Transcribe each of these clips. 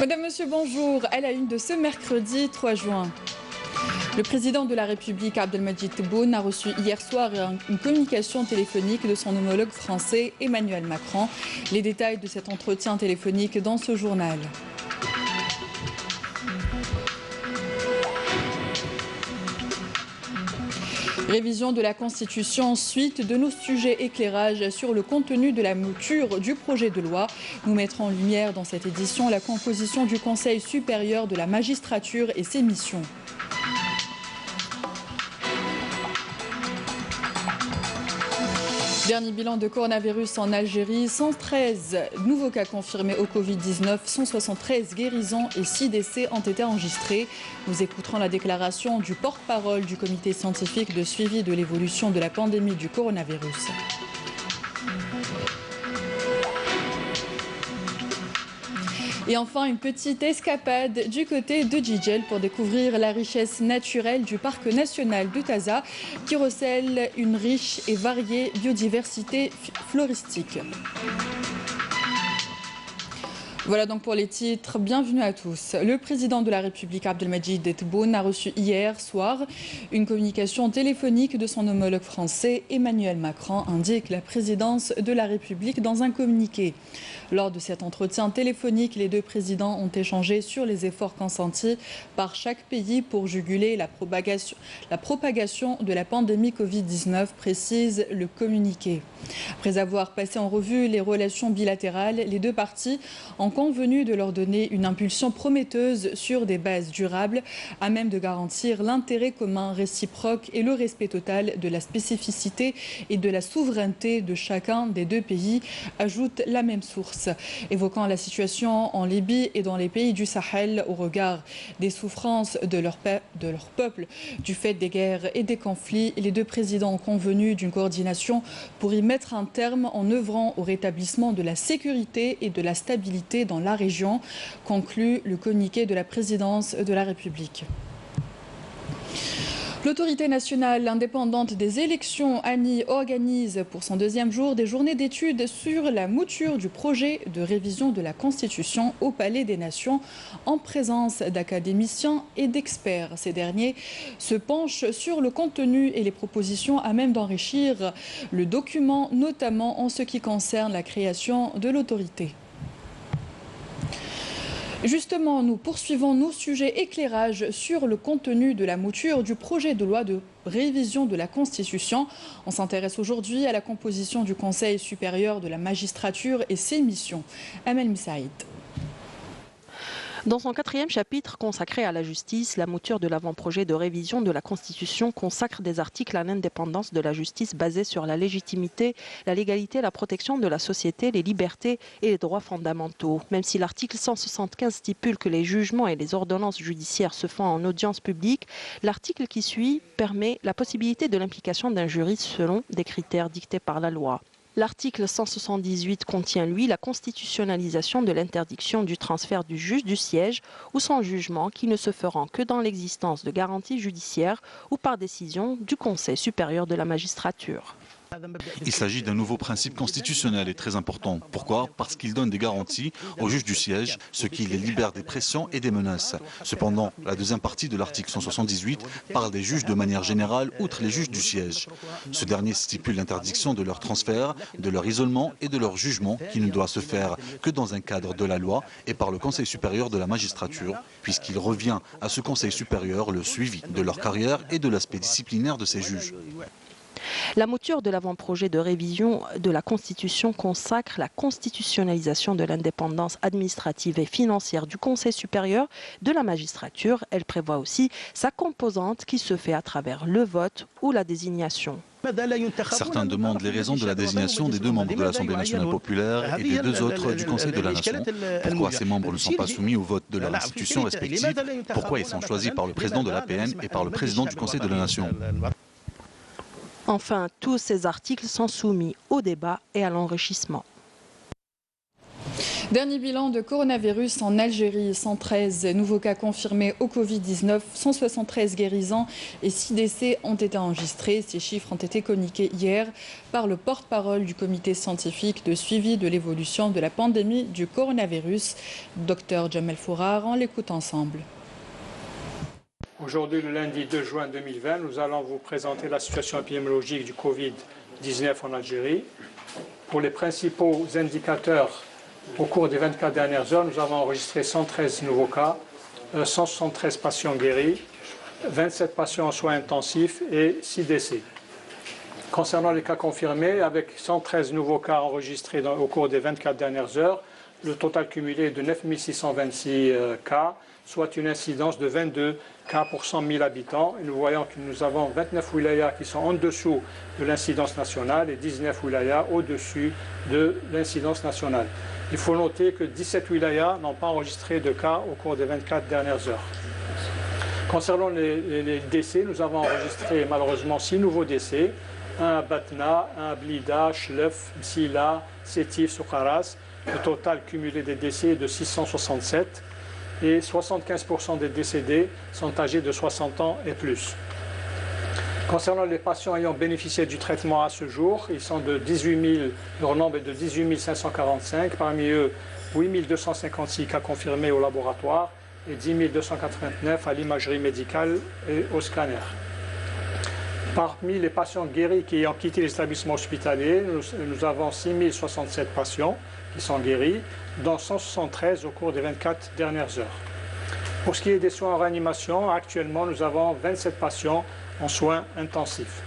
Madame, Monsieur, bonjour. À la une de ce mercredi 3 juin. Le président de la République, Abdelmadjid Tebboune, a reçu hier soir une communication téléphonique de son homologue français, Emmanuel Macron. Les détails de cet entretien téléphonique dans ce journal. Révision de la Constitution, suite de nos sujets éclairage sur le contenu de la mouture du projet de loi. Nous mettrons en lumière dans cette édition la composition du Conseil supérieur de la magistrature et ses missions. Dernier bilan de coronavirus en Algérie, 113 nouveaux cas confirmés au Covid-19, 173 guérisons et 6 décès ont été enregistrés. Nous écouterons la déclaration du porte-parole du comité scientifique de suivi de l'évolution de la pandémie du coronavirus. Et enfin, une petite escapade du côté de Djidjel pour découvrir la richesse naturelle du parc national de Taza qui recèle une riche et variée biodiversité floristique. Voilà donc pour les titres. Bienvenue à tous. Le président de la République, Abdelmadjid Tebboune, a reçu hier soir une communication téléphonique de son homologue français, Emmanuel Macron, indique la présidence de la République dans un communiqué. Lors de cet entretien téléphonique, les deux présidents ont échangé sur les efforts consentis par chaque pays pour juguler la propagation de la pandémie Covid-19, précise le communiqué. Après avoir passé en revue les relations bilatérales, les deux parties ont convenu de leur donner une impulsion prometteuse sur des bases durables, à même de garantir l'intérêt commun réciproque et le respect total de la spécificité et de la souveraineté de chacun des deux pays, ajoute la même source. Évoquant la situation en Libye et dans les pays du Sahel au regard des souffrances de leur peuple du fait des guerres et des conflits, les deux présidents ont convenu d'une coordination pour y mettre un terme en œuvrant au rétablissement de la sécurité et de la stabilité dans la région, conclut le communiqué de la présidence de la République. L'autorité nationale indépendante des élections, ANI, organise pour son deuxième jour des journées d'études sur la mouture du projet de révision de la Constitution au Palais des Nations en présence d'académiciens et d'experts. Ces derniers se penchent sur le contenu et les propositions à même d'enrichir le document, notamment en ce qui concerne la création de l'autorité. Justement, nous poursuivons nos sujets éclairage sur le contenu de la mouture du projet de loi de révision de la Constitution. On s'intéresse aujourd'hui à la composition du Conseil supérieur de la magistrature et ses missions. Amel Missaïd. Dans son 4e chapitre consacré à la justice, la mouture de l'avant-projet de révision de la Constitution consacre des articles à l'indépendance de la justice basée sur la légitimité, la légalité, la protection de la société, les libertés et les droits fondamentaux. Même si l'article 175 stipule que les jugements et les ordonnances judiciaires se font en audience publique, l'article qui suit permet la possibilité de l'implication d'un juriste selon des critères dictés par la loi. L'article 178 contient, lui, la constitutionnalisation de l'interdiction du transfert du juge du siège ou son jugement qui ne se feront que dans l'existence de garanties judiciaires ou par décision du Conseil supérieur de la magistrature. Il s'agit d'un nouveau principe constitutionnel et très important. Pourquoi? Parce qu'il donne des garanties aux juges du siège, ce qui les libère des pressions et des menaces. Cependant, la deuxième partie de l'article 178 parle des juges de manière générale, outre les juges du siège. Ce dernier stipule l'interdiction de leur transfert, de leur isolement et de leur jugement qui ne doit se faire que dans un cadre de la loi et par le Conseil supérieur de la magistrature, puisqu'il revient à ce Conseil supérieur le suivi de leur carrière et de l'aspect disciplinaire de ces juges. La mouture de l'avant-projet de révision de la Constitution consacre la constitutionnalisation de l'indépendance administrative et financière du Conseil supérieur de la magistrature. Elle prévoit aussi sa composante qui se fait à travers le vote ou la désignation. Certains demandent les raisons de la désignation des deux membres de l'Assemblée nationale populaire et des deux autres du Conseil de la Nation. Pourquoi ces membres ne sont pas soumis au vote de leur institution respective? Pourquoi ils sont choisis par le président de l'APN et par le président du Conseil de la Nation? Enfin, tous ces articles sont soumis au débat et à l'enrichissement. Dernier bilan de coronavirus en Algérie, 113 nouveaux cas confirmés au Covid-19, 173 guérisons et 6 décès ont été enregistrés. Ces chiffres ont été communiqués hier par le porte-parole du comité scientifique de suivi de l'évolution de la pandémie du coronavirus, Dr Jamel Fourar. On l'écoute ensemble. Aujourd'hui, le lundi 2 juin 2020, nous allons vous présenter la situation épidémiologique du Covid-19 en Algérie. Pour les principaux indicateurs, au cours des 24 dernières heures, nous avons enregistré 113 nouveaux cas, 173 patients guéris, 27 patients en soins intensifs et 6 décès. Concernant les cas confirmés, avec 113 nouveaux cas enregistrés au cours des 24 dernières heures, le total cumulé est de 9 626 cas, soit une incidence de 22 cas pour 100 000 habitants. Et nous voyons que nous avons 29 wilayas qui sont en dessous de l'incidence nationale et 19 wilayas au-dessus de l'incidence nationale. Il faut noter que 17 wilayas n'ont pas enregistré de cas au cours des 24 dernières heures. Concernant les décès, nous avons enregistré malheureusement 6 nouveaux décès. Un à Batna, un à Blida, Chlef, Msila, Sétif, Soukaras. Le total cumulé des décès est de 667 et 75% des décédés sont âgés de 60 ans et plus. Concernant les patients ayant bénéficié du traitement à ce jour, ils sont de 18 000, leur nombre est de 18 545, parmi eux 8 256 cas confirmés au laboratoire et 10 289 à l'imagerie médicale et au scanner. Parmi les patients guéris qui ont quitté l'établissement hospitalier, nous avons 6 067 patients qui sont guéris, dont 173 au cours des 24 dernières heures. Pour ce qui est des soins en réanimation, actuellement nous avons 27 patients en soins intensifs.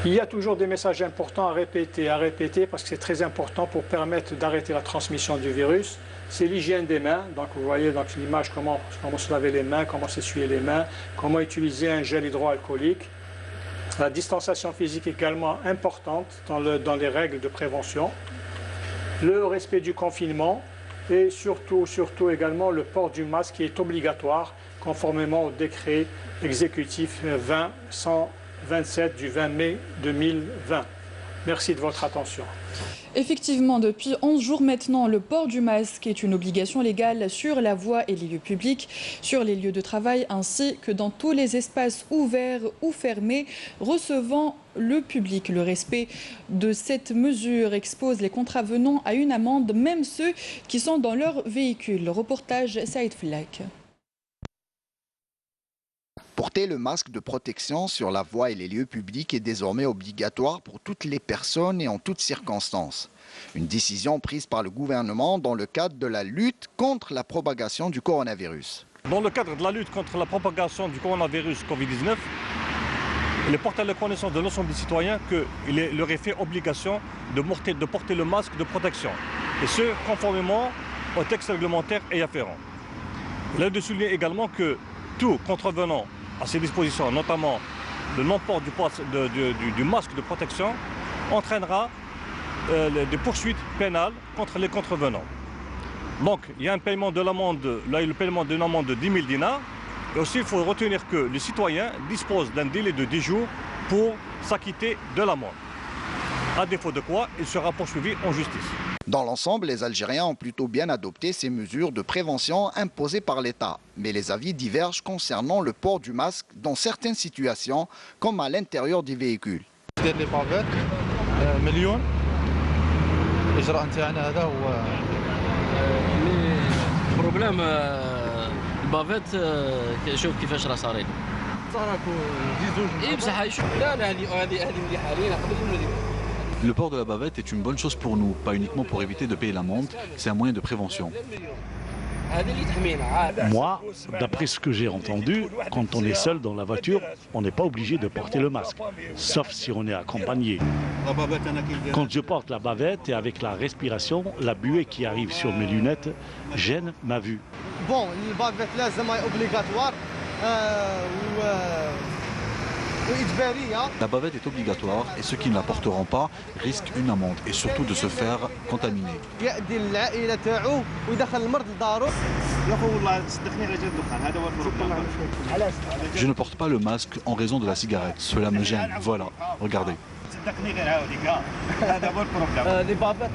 Il y a toujours des messages importants à répéter parce que c'est très important pour permettre d'arrêter la transmission du virus. C'est l'hygiène des mains. Donc vous voyez dans l'image comment se laver les mains, comment s'essuyer les mains, comment utiliser un gel hydroalcoolique. La distanciation physique est également importante dans les règles de prévention. Le respect du confinement et surtout également le port du masque qui est obligatoire conformément au décret exécutif 20-127 du 20 mai 2020. Merci de votre attention. Effectivement, depuis 11 jours maintenant, le port du masque est une obligation légale sur la voie et les lieux publics, sur les lieux de travail ainsi que dans tous les espaces ouverts ou fermés recevant le public. Le respect de cette mesure expose les contravenants à une amende, même ceux qui sont dans leur véhicule. Reportage Saïd Flak. Porter le masque de protection sur la voie et les lieux publics est désormais obligatoire pour toutes les personnes et en toutes circonstances. Une décision prise par le gouvernement dans le cadre de la lutte contre la propagation du coronavirus. Dans le cadre de la lutte contre la propagation du coronavirus Covid-19, il est porté à la connaissance de l'ensemble des citoyens qu'il leur est fait obligation de porter le masque de protection. Et ce, conformément au texte réglementaire et afférent. Il est de souligner également que tout contrevenant à ces dispositions, notamment le non-port du masque de protection, entraînera des poursuites pénales contre les contrevenants. Donc il y a un paiement de l'amende, là il y a le paiement d'une amende de 10 000 dinars. Et aussi il faut retenir que le citoyen dispose d'un délai de 10 jours pour s'acquitter de l'amende. À défaut de quoi, il sera poursuivi en justice. Dans l'ensemble, les Algériens ont plutôt bien adopté ces mesures de prévention imposées par l'État. Mais les avis divergent concernant le port du masque dans certaines situations, comme à l'intérieur des véhicules. Le port de la bavette est une bonne chose pour nous, pas uniquement pour éviter de payer l'amende, c'est un moyen de prévention. Moi, d'après ce que j'ai entendu, quand on est seul dans la voiture, on n'est pas obligé de porter le masque, sauf si on est accompagné. Quand je porte la bavette et avec la respiration, la buée qui arrive sur mes lunettes gêne ma vue. Bon, la bavette là, c'est obligatoire. La bavette est obligatoire et ceux qui ne la porteront pas risquent une amende et surtout de se faire contaminer. Je ne porte pas le masque en raison de la cigarette. Cela me gêne. Voilà, regardez. Les bavettes,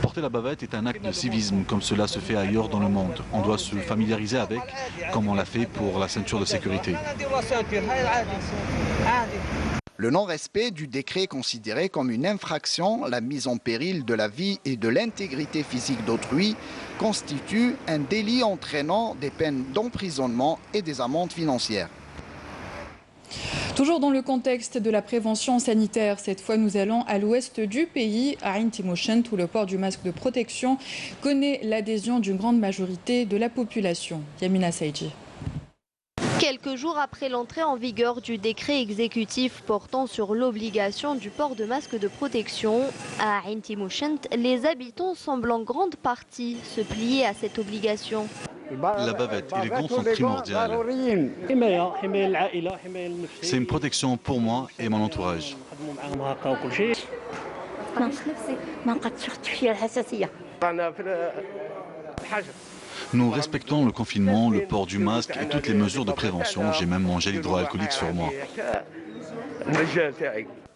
Porter la bavette est un acte de civisme, comme cela se fait ailleurs dans le monde. On doit se familiariser avec, comme on l'a fait pour la ceinture de sécurité. Le non-respect du décret est considéré comme une infraction. La mise en péril de la vie et de l'intégrité physique d'autrui constitue un délit entraînant des peines d'emprisonnement et des amendes financières. Toujours dans le contexte de la prévention sanitaire, cette fois nous allons à l'ouest du pays, à Ain Timoshent, où le port du masque de protection connaît l'adhésion d'une grande majorité de la population. Yamina Saïdji. Quelques jours après l'entrée en vigueur du décret exécutif portant sur l'obligation du port de masque de protection, à Ain Timoshent, les habitants semblent en grande partie se plier à cette obligation. La bavette et les gants sont primordiales. C'est une protection pour moi et mon entourage. Nous respectons le confinement, le port du masque et toutes les mesures de prévention. J'ai même mon gel hydroalcoolique sur moi.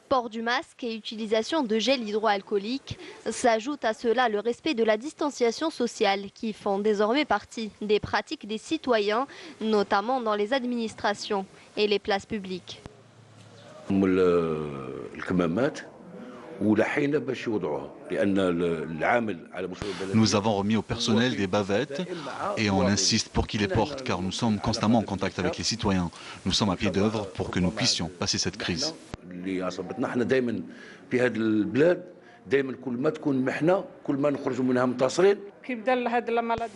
Port du masque et utilisation de gel hydroalcoolique, s'ajoute à cela le respect de la distanciation sociale qui font désormais partie des pratiques des citoyens, notamment dans les administrations et les places publiques. Nous avons remis au personnel des bavettes et on insiste pour qu'ils les portent car nous sommes constamment en contact avec les citoyens. Nous sommes à pied d'œuvre pour que nous puissions passer cette crise.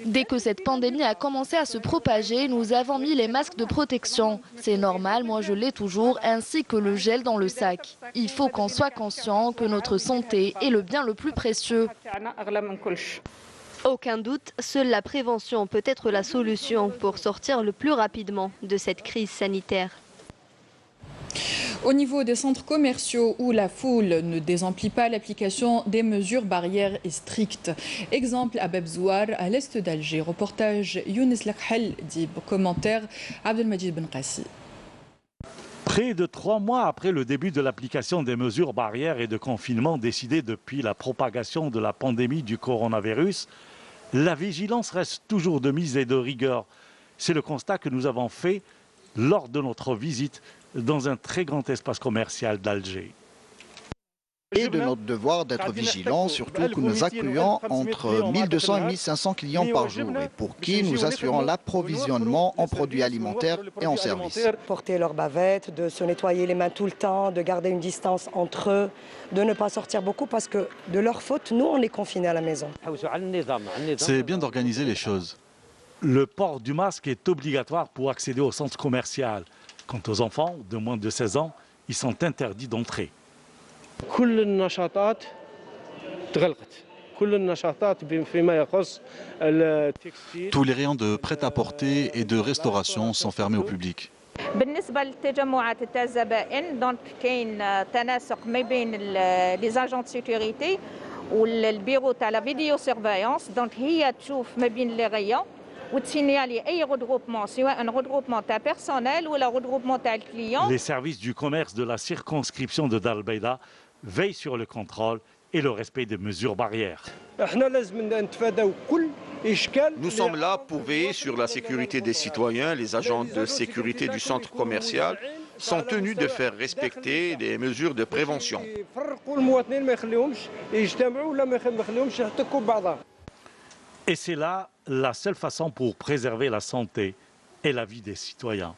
Dès que cette pandémie a commencé à se propager, nous avons mis les masques de protection. C'est normal, moi je l'ai toujours, ainsi que le gel dans le sac. Il faut qu'on soit conscient que notre santé est le bien le plus précieux. Aucun doute, seule la prévention peut être la solution pour sortir le plus rapidement de cette crise sanitaire. Au niveau des centres commerciaux où la foule ne désemplit pas, l'application des mesures barrières est stricte. Exemple à Bebzouar, à l'est d'Alger. Reportage Younes Lakhel, dit commentaire Abdelmajid Benkassi. Près de 3 mois après le début de l'application des mesures barrières et de confinement décidées depuis la propagation de la pandémie du coronavirus, la vigilance reste toujours de mise et de rigueur. C'est le constat que nous avons fait lors de notre visite dans un très grand espace commercial d'Alger. Et de notre devoir d'être vigilants, surtout que nous accueillons entre 1200 et 1500 clients par jour et pour qui nous assurons l'approvisionnement en produits alimentaires et en services. Porter leurs bavettes, de se nettoyer les mains tout le temps, de garder une distance entre eux, de ne pas sortir beaucoup parce que de leur faute, nous on est confinés à la maison. C'est bien d'organiser les choses. Le port du masque est obligatoire pour accéder au centre commercial. Quant aux enfants de moins de 16 ans, ils sont interdits d'entrer. Tous les rayons de prêt-à-porter et de restauration sont fermés au public. بالنسبة للتجمعات تاع الزبائن دونك كاين تناسق ما بين لي زاجون دو سيكوريتي والبيرو تاع لا فيديو سيرفايونس دونك هي تشوف ما بين لي ريون وتسينيالي اي regroupement سواء un regroupement تاع personnel ou la regroupement تاع الكليون. Les services du commerce de la circonscription de Dal Beida veillent sur le contrôle et le respect des mesures barrières. Nous sommes là pour veiller sur la sécurité des citoyens. Les agents de sécurité du centre commercial sont tenus de faire respecter les mesures de prévention. Et c'est là la seule façon pour préserver la santé et la vie des citoyens.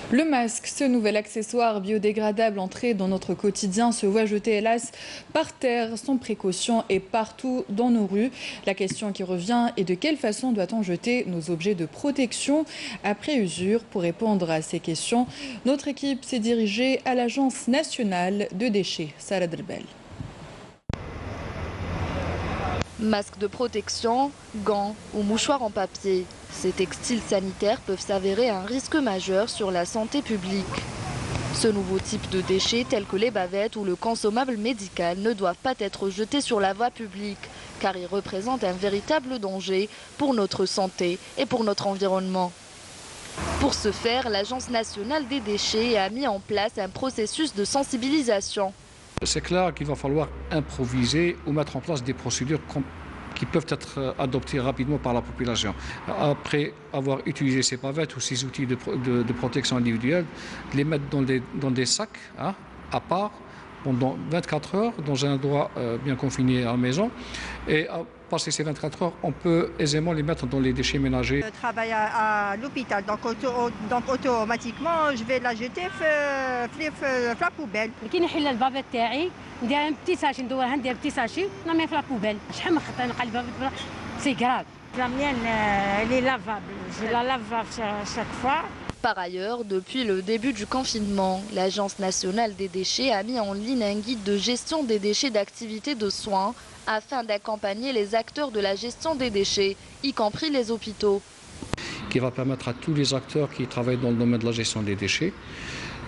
Le masque, ce nouvel accessoire biodégradable entré dans notre quotidien, se voit jeter hélas par terre, sans précaution et partout dans nos rues. La question qui revient est de quelle façon doit-on jeter nos objets de protection après usure? Pour répondre à ces questions, notre équipe s'est dirigée à l'Agence nationale de déchets. Sarah Delbel. Masques de protection, gants ou mouchoirs en papier. Ces textiles sanitaires peuvent s'avérer un risque majeur sur la santé publique. Ce nouveau type de déchets, tels que les bavettes ou le consommable médical, ne doivent pas être jetés sur la voie publique, car ils représentent un véritable danger pour notre santé et pour notre environnement. Pour ce faire, l'Agence nationale des déchets a mis en place un processus de sensibilisation. C'est clair qu'il va falloir improviser ou mettre en place des procédures qui peuvent être adoptées rapidement par la population. Après avoir utilisé ces pavettes ou ces outils de protection individuelle, de les mettre dans des sacs à part pendant 24 heures dans un endroit bien confiné à la maison. Et passé ces 24 heures, on peut aisément les mettre dans les déchets ménagers. Je travaille à l'hôpital, donc automatiquement, je vais la jeter dans la poubelle. C'est grave. La mienne, elle est lavable. Je la lave chaque fois. Par ailleurs, depuis le début du confinement, l'Agence nationale des déchets a mis en ligne un guide de gestion des déchets d'activités de soins afin d'accompagner les acteurs de la gestion des déchets, y compris les hôpitaux. Qui va permettre à tous les acteurs qui travaillent dans le domaine de la gestion des déchets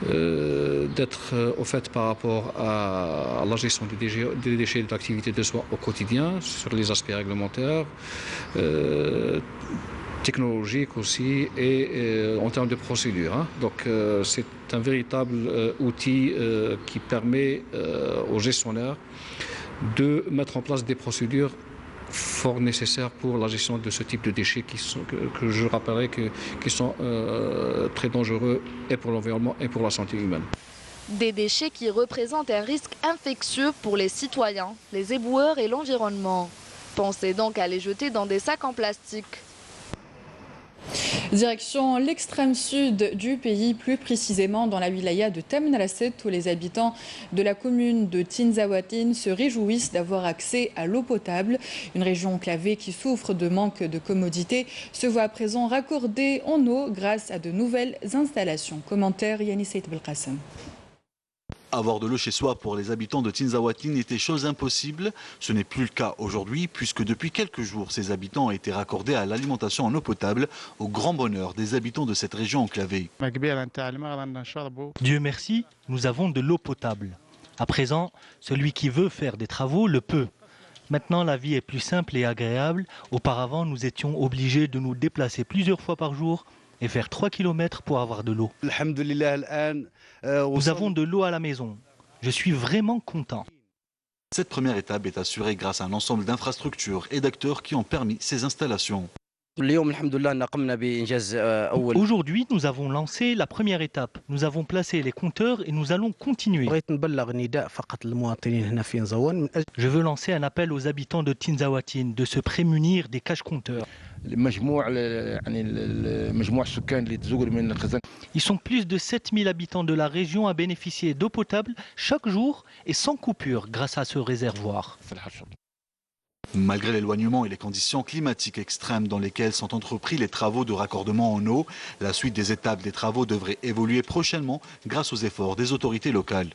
d'être au fait par rapport à la gestion des déchets et de l'activité de soins au quotidien, sur les aspects réglementaires, technologiques aussi et en termes de procédures. Donc c'est un véritable outil qui permet aux gestionnaires de mettre en place des procédures fort nécessaires pour la gestion de ce type de déchets que je rappellerai qui sont très dangereux et pour l'environnement et pour la santé humaine. Des déchets qui représentent un risque infectieux pour les citoyens, les éboueurs et l'environnement. Pensez donc à les jeter dans des sacs en plastique. Direction l'extrême sud du pays, plus précisément dans la wilaya de Temnalaset, où les habitants de la commune de Tinzaouatine se réjouissent d'avoir accès à l'eau potable. Une région enclavée qui souffre de manque de commodité se voit à présent raccordée en eau grâce à de nouvelles installations. Commentaire Yanis Saïd Belkacem. Avoir de l'eau chez soi pour les habitants de Tinzaouatine était chose impossible. Ce n'est plus le cas aujourd'hui puisque depuis quelques jours, ces habitants ont été raccordés à l'alimentation en eau potable au grand bonheur des habitants de cette région enclavée. Dieu merci, nous avons de l'eau potable. À présent, celui qui veut faire des travaux le peut. Maintenant, la vie est plus simple et agréable. Auparavant, nous étions obligés de nous déplacer plusieurs fois par jour et faire 3 km pour avoir de l'eau. Nous avons de l'eau à la maison. Je suis vraiment content. Cette première étape est assurée grâce à un ensemble d'infrastructures et d'acteurs qui ont permis ces installations. Aujourd'hui, nous avons lancé la première étape. Nous avons placé les compteurs et nous allons continuer. Je veux lancer un appel aux habitants de Tinzaouatine de se prémunir des cache-compteurs. Ils sont plus de 7000 habitants de la région à bénéficier d'eau potable chaque jour et sans coupure grâce à ce réservoir. Malgré l'éloignement et les conditions climatiques extrêmes dans lesquelles sont entrepris les travaux de raccordement en eau, la suite des étapes des travaux devrait évoluer prochainement grâce aux efforts des autorités locales.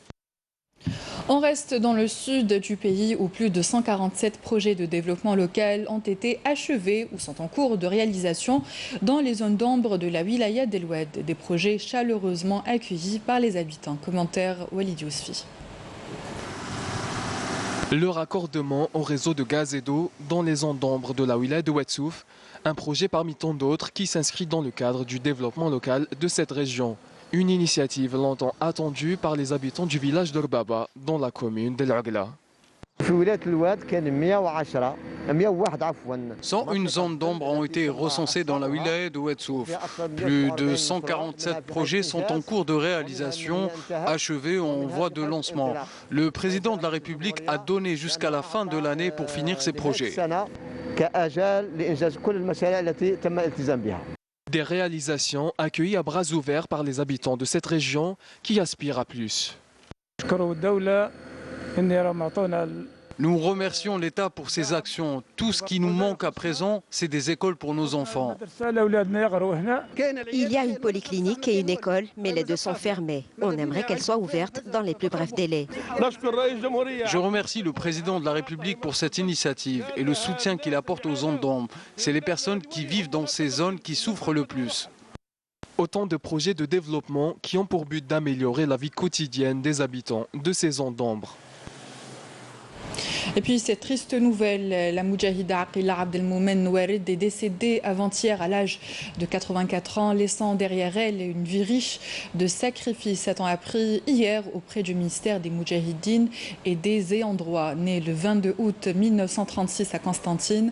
On reste dans le sud du pays où plus de 147 projets de développement local ont été achevés ou sont en cours de réalisation dans les zones d'ombre de la wilaya d'El Oued. Des projets chaleureusement accueillis par les habitants. Commentaire Walid Yousfi. Le raccordement au réseau de gaz et d'eau dans les zones d'ombre de la wilaya de Oued-Souf, un projet parmi tant d'autres qui s'inscrit dans le cadre du développement local de cette région. Une initiative longtemps attendue par les habitants du village d'Orbaba dans la commune d'El Agla. 101 zones d'ombre ont été recensées dans la wilaya de Oued-Souf. Plus de 147 projets sont en cours de réalisation, achevés ou en voie de lancement. Le président de la République a donné jusqu'à la fin de l'année pour finir ces projets. Des réalisations accueillies à bras ouverts par les habitants de cette région qui aspirent à plus. Nous remercions l'État pour ses actions. Tout ce qui nous manque à présent, c'est des écoles pour nos enfants. Il y a une polyclinique et une école, mais les deux sont fermées. On aimerait qu'elles soient ouvertes dans les plus brefs délais. Je remercie le président de la République pour cette initiative et le soutien qu'il apporte aux zones d'ombre. C'est les personnes qui vivent dans ces zones qui souffrent le plus. Autant de projets de développement qui ont pour but d'améliorer la vie quotidienne des habitants de ces zones d'ombre. Et puis cette triste nouvelle, la Moudjahida Aqila Abdelmoumen Nouarid est décédée avant-hier à l'âge de 84 ans, laissant derrière elle une vie riche de sacrifices, a-t-on appris hier auprès du ministère des Moudjahidines et des ayants droit. Née le 22 août 1936 à Constantine,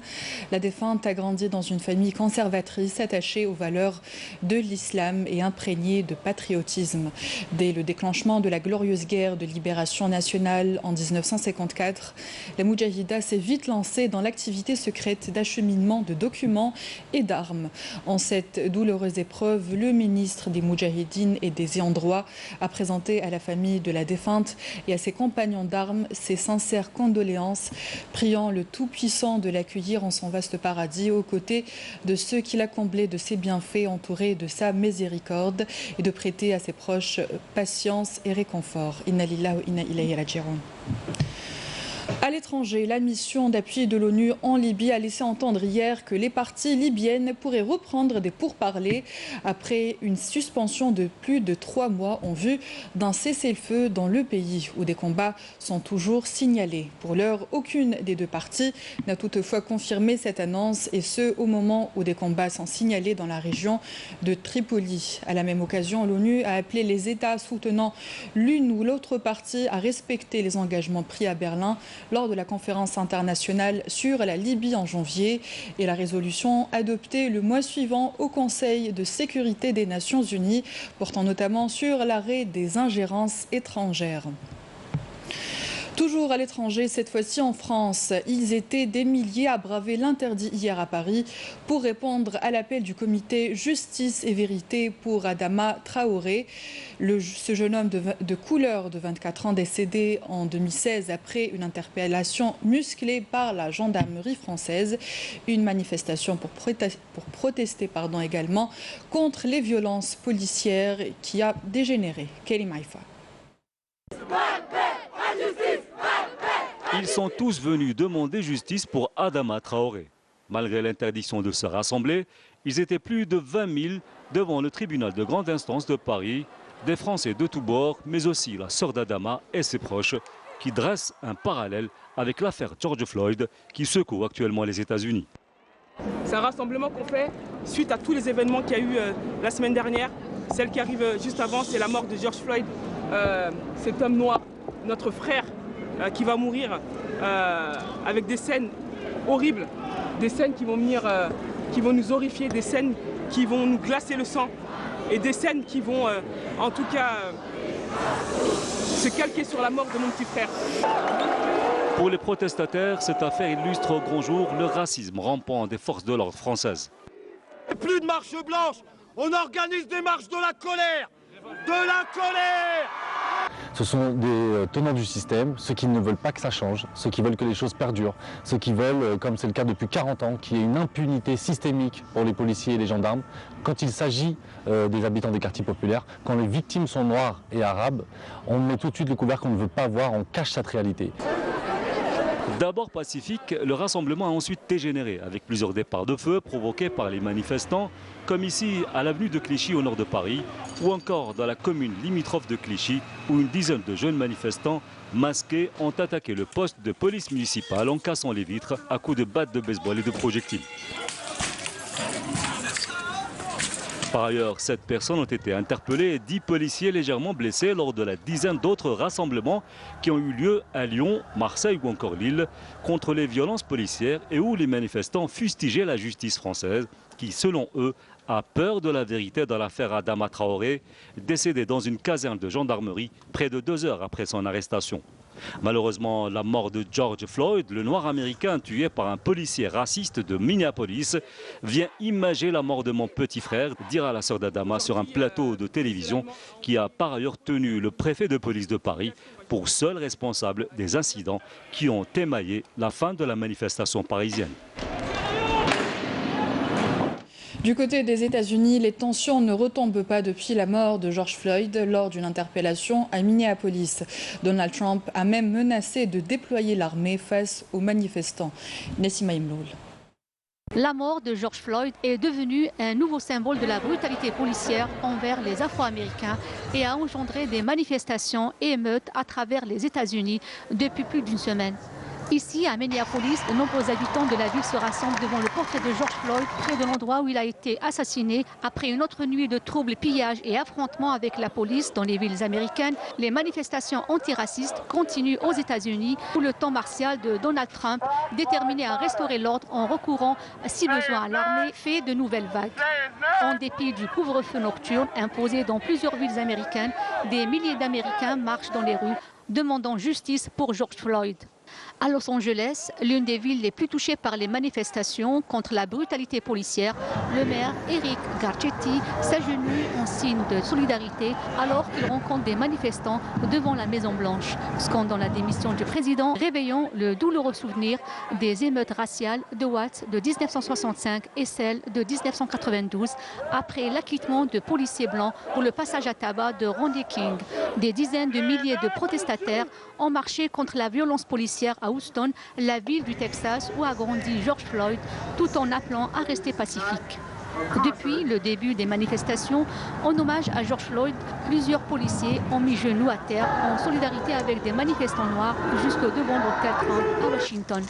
la défunte a grandi dans une famille conservatrice attachée aux valeurs de l'islam et imprégnée de patriotisme. Dès le déclenchement de la glorieuse guerre de libération nationale en 1954, la Moudjahida s'est vite lancée dans l'activité secrète d'acheminement de documents et d'armes. En cette douloureuse épreuve, le ministre des Moudjahidines et des ayants droit a présenté à la famille de la défunte et à ses compagnons d'armes ses sincères condoléances, priant le Tout-Puissant de l'accueillir en son vaste paradis aux côtés de ceux qui l'a comblé de ses bienfaits, entouré de sa miséricorde, et de prêter à ses proches patience et réconfort. Inna lillahi wa inna ilayhi raji'un. À l'étranger, la mission d'appui de l'ONU en Libye a laissé entendre hier que les parties libyennes pourraient reprendre des pourparlers après une suspension de plus de 3 mois en vue d'un cessez-le-feu dans le pays où des combats sont toujours signalés. Pour l'heure, aucune des deux parties n'a toutefois confirmé cette annonce, et ce au moment où des combats sont signalés dans la région de Tripoli. À la même occasion, l'ONU a appelé les États soutenant l'une ou l'autre partie à respecter les engagements pris à Berlin lors de la conférence internationale sur la Libye en janvier, et la résolution adoptée le mois suivant au Conseil de sécurité des Nations Unies, portant notamment sur l'arrêt des ingérences étrangères. Toujours à l'étranger, cette fois-ci en France, ils étaient des milliers à braver l'interdit hier à Paris pour répondre à l'appel du comité Justice et Vérité pour Adama Traoré. Ce jeune homme de couleur de 24 ans décédé en 2016 après une interpellation musclée par la gendarmerie française. Une manifestation pour protester également contre les violences policières qui a dégénéré. Kelly Maïfa. Ils sont tous venus demander justice pour Adama Traoré. Malgré l'interdiction de se rassembler, ils étaient plus de 20 000 devant le tribunal de grande instance de Paris, des Français de tous bords, mais aussi la sœur d'Adama et ses proches, qui dressent un parallèle avec l'affaire George Floyd qui secoue actuellement les États-Unis. C'est un rassemblement qu'on fait suite à tous les événements qu'il y a eu la semaine dernière. Celle qui arrive juste avant, c'est la mort de George Floyd, cet homme noir, notre frère, qui va mourir avec des scènes horribles, des scènes qui vont nous horrifier, des scènes qui vont nous glacer le sang, et des scènes qui vont en tout cas se calquer sur la mort de mon petit frère. Pour les protestataires, cette affaire illustre au grand jour le racisme rampant des forces de l'ordre françaises. Plus de marche blanche, on organise des marches de la colère, de la colère. Ce sont des tenants du système, ceux qui ne veulent pas que ça change, ceux qui veulent que les choses perdurent, ceux qui veulent, comme c'est le cas depuis 40 ans, qu'il y ait une impunité systémique pour les policiers et les gendarmes. Quand il s'agit des habitants des quartiers populaires, quand les victimes sont noires et arabes, on met tout de suite le couvert qu'on ne veut pas voir, on cache cette réalité. D'abord pacifique, le rassemblement a ensuite dégénéré avec plusieurs départs de feu provoqués par les manifestants, comme ici à l'avenue de Clichy au nord de Paris, ou encore dans la commune limitrophe de Clichy, où une dizaine de jeunes manifestants masqués ont attaqué le poste de police municipale en cassant les vitres à coups de battes de baseball et de projectiles. Par ailleurs, 7 personnes ont été interpellées et 10 policiers légèrement blessés lors de la dizaine d'autres rassemblements qui ont eu lieu à Lyon, Marseille ou encore Lille contre les violences policières, et où les manifestants fustigeaient la justice française qui, selon eux, a peur de la vérité dans l'affaire Adama Traoré, décédé dans une caserne de gendarmerie près de 2 heures après son arrestation. Malheureusement, la mort de George Floyd, le noir américain tué par un policier raciste de Minneapolis, vient imager la mort de mon petit frère, dira la sœur d'Adama sur un plateau de télévision qui a par ailleurs tenu le préfet de police de Paris pour seul responsable des incidents qui ont émaillé la fin de la manifestation parisienne. Du côté des États-Unis, les tensions ne retombent pas depuis la mort de George Floyd lors d'une interpellation à Minneapolis. Donald Trump a même menacé de déployer l'armée face aux manifestants. Nessima Imloul. La mort de George Floyd est devenue un nouveau symbole de la brutalité policière envers les Afro-Américains et a engendré des manifestations et émeutes à travers les États-Unis depuis plus d'une semaine. Ici, à Minneapolis, de nombreux habitants de la ville se rassemblent devant le portrait de George Floyd, près de l'endroit où il a été assassiné. Après une autre nuit de troubles, pillages et affrontements avec la police dans les villes américaines, les manifestations antiracistes continuent aux États-Unis sous le temps martial de Donald Trump, déterminé à restaurer l'ordre en recourant, si besoin, à l'armée, fait de nouvelles vagues. En dépit du couvre-feu nocturne imposé dans plusieurs villes américaines, des milliers d'Américains marchent dans les rues, demandant justice pour George Floyd. À Los Angeles, l'une des villes les plus touchées par les manifestations contre la brutalité policière, le maire Eric Garcetti s'agenouille en signe de solidarité alors qu'il rencontre des manifestants devant la Maison-Blanche. Scandant la démission du président, réveillant le douloureux souvenir des émeutes raciales de Watts de 1965 et celles de 1992 après l'acquittement de policiers blancs pour le passage à tabac de Rodney King. Des dizaines de milliers de protestataires ont marché contre la violence policière à Houston, la ville du Texas où a grandi George Floyd, tout en appelant à rester pacifique. Depuis le début des manifestations, en hommage à George Floyd, plusieurs policiers ont mis genoux à terre en solidarité avec des manifestants noirs jusque devant l'hôtel Trump à Washington.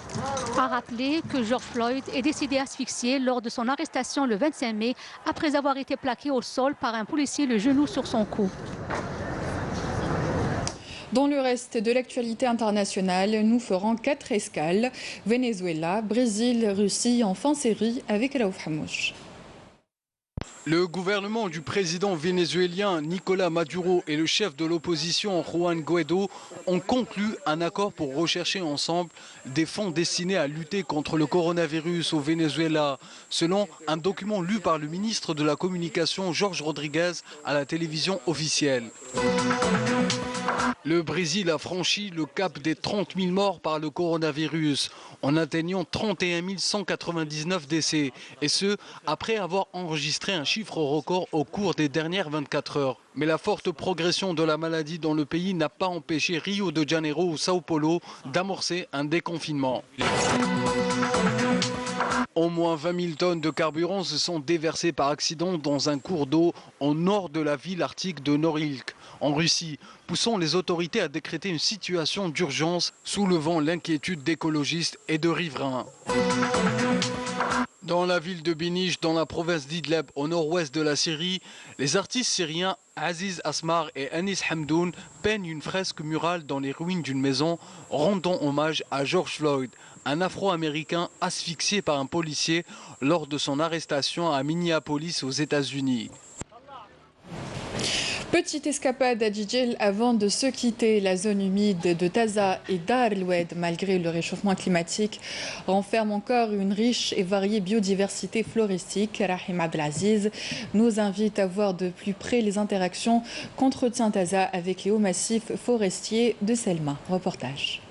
A rappeler que George Floyd est décédé asphyxié lors de son arrestation le 25 mai après avoir été plaqué au sol par un policier le genou sur son cou. Dans le reste de l'actualité internationale, nous ferons 4 escales. Venezuela, Brésil, Russie, enfin Syrie avec Raouf Hamouch. Le gouvernement du président vénézuélien Nicolás Maduro et le chef de l'opposition Juan Guaidó ont conclu un accord pour rechercher ensemble des fonds destinés à lutter contre le coronavirus au Venezuela, selon un document lu par le ministre de la Communication Jorge Rodriguez à la télévision officielle. Le Brésil a franchi le cap des 30 000 morts par le coronavirus en atteignant 31 199 décès, et ce, après avoir enregistré un chiffre record au cours des dernières 24 heures. Mais la forte progression de la maladie dans le pays n'a pas empêché Rio de Janeiro ou Sao Paulo d'amorcer un déconfinement. Au moins 20 000 tonnes de carburant se sont déversées par accident dans un cours d'eau au nord de la ville arctique de Norilsk, en Russie, poussant les autorités à décréter une situation d'urgence, soulevant l'inquiétude d'écologistes et de riverains. Dans la ville de Binij, dans la province d'Idlib, au nord-ouest de la Syrie, les artistes syriens Aziz Asmar et Anis Hamdoun peignent une fresque murale dans les ruines d'une maison, rendant hommage à George Floyd, un Afro-Américain asphyxié par un policier lors de son arrestation à Minneapolis aux États-Unis. Petite escapade à Djidjel avant de se quitter. La zone humide de Taza et Dar el-Oued, malgré le réchauffement climatique, renferme encore une riche et variée biodiversité floristique. Rahim Abdelaziz nous invite à voir de plus près les interactions qu'entretient Taza avec les hauts massifs forestiers de Selma. Reportage.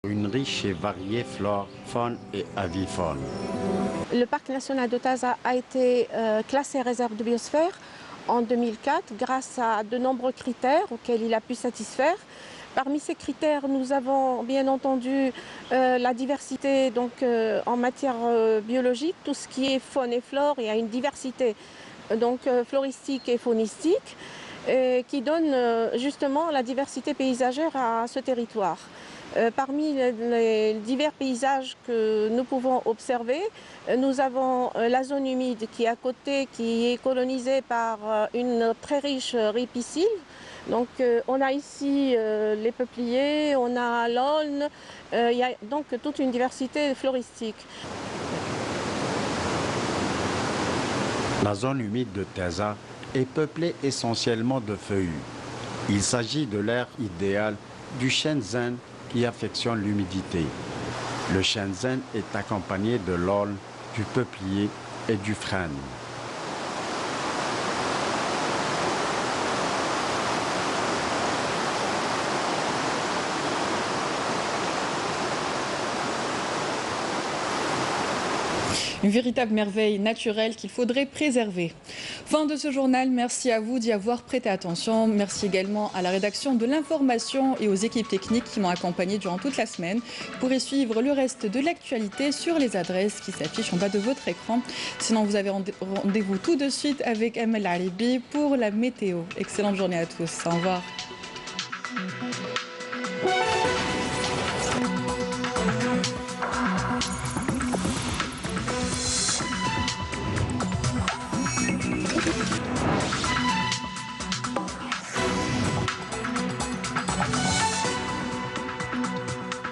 Une riche et variée flore, faune et avifaune. Le parc national de Taza a été classé réserve de biosphère en 2004 grâce à de nombreux critères auxquels il a pu satisfaire. Parmi ces critères, nous avons bien entendu la diversité donc, en matière biologique, tout ce qui est faune et flore. Il y a une diversité donc, floristique et faunistique qui donne justement la diversité paysagère à ce territoire. Parmi les divers paysages que nous pouvons observer, nous avons la zone humide qui est à côté, qui est colonisée par une très riche ripisylve. Donc on a ici les peupliers, on a l'aulne, il y a donc toute une diversité floristique. La zone humide de Taza est peuplée essentiellement de feuillus. Il s'agit de l'air idéal du shenzhen qui affectionne l'humidité. Le shenzhen est accompagné de l'aulne, du peuplier et du frêne. Une véritable merveille naturelle qu'il faudrait préserver. Fin de ce journal, merci à vous d'y avoir prêté attention. Merci également à la rédaction de l'information et aux équipes techniques qui m'ont accompagné durant toute la semaine. Vous pourrez suivre le reste de l'actualité sur les adresses qui s'affichent en bas de votre écran. Sinon, vous avez rendez-vous tout de suite avec Amel Aribi pour la météo. Excellente journée à tous. Au revoir.